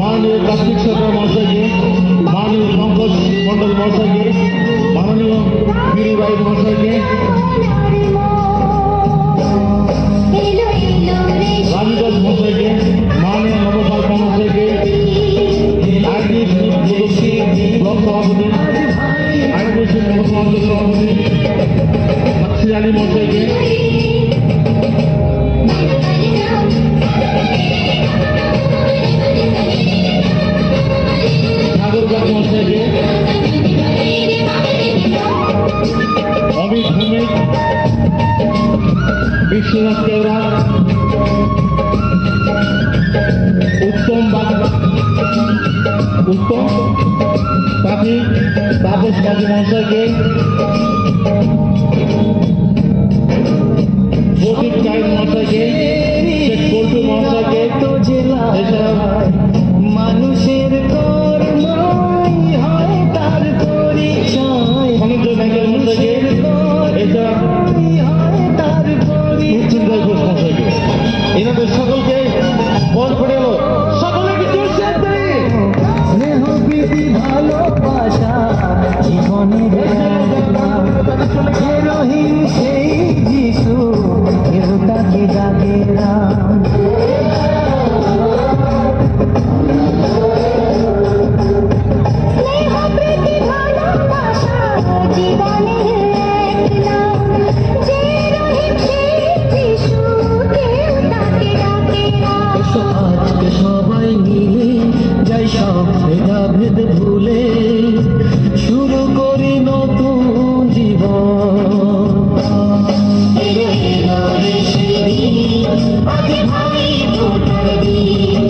माननीय कार्तिक सरकार महोदय जी, माननीय पंकज मंडल महोदय जी, माननीय वीरू राय महोदय जी, राजदास महोदय जी, माननीय नवपाल महोदय जी, ब्लॉक सभापति सभापति अली महोदय जी, अमित भूमिक, विश्वनाथ केवरा, उत्तम पाठी, तापस बाजी महोदय के, প্রদীপ গাইড মহাশয়কে, শেখ পল্টু মহাশয়কে, মানুষের কর্মই হয় তার পরিচয়, সমুদ্র ব্যাংকের মহাশয়কে, এছাড়া হয় তার মৃত্যুঞ্জয় ঘোষ মহাশয়কে, এনাদের সকলকে বল করে এলো সকলে কি জোরসে স্নেহ প্রীতি ভালোবাসা জীবনের রহিম সেই যিশু কেউ তাকে ডাকে রাম। আজকে সবাই মিলে যাই সব ভেদাভেদ ভুলে শুরু করি নতুন জীবন। আগে ভাই ভোটার দিন,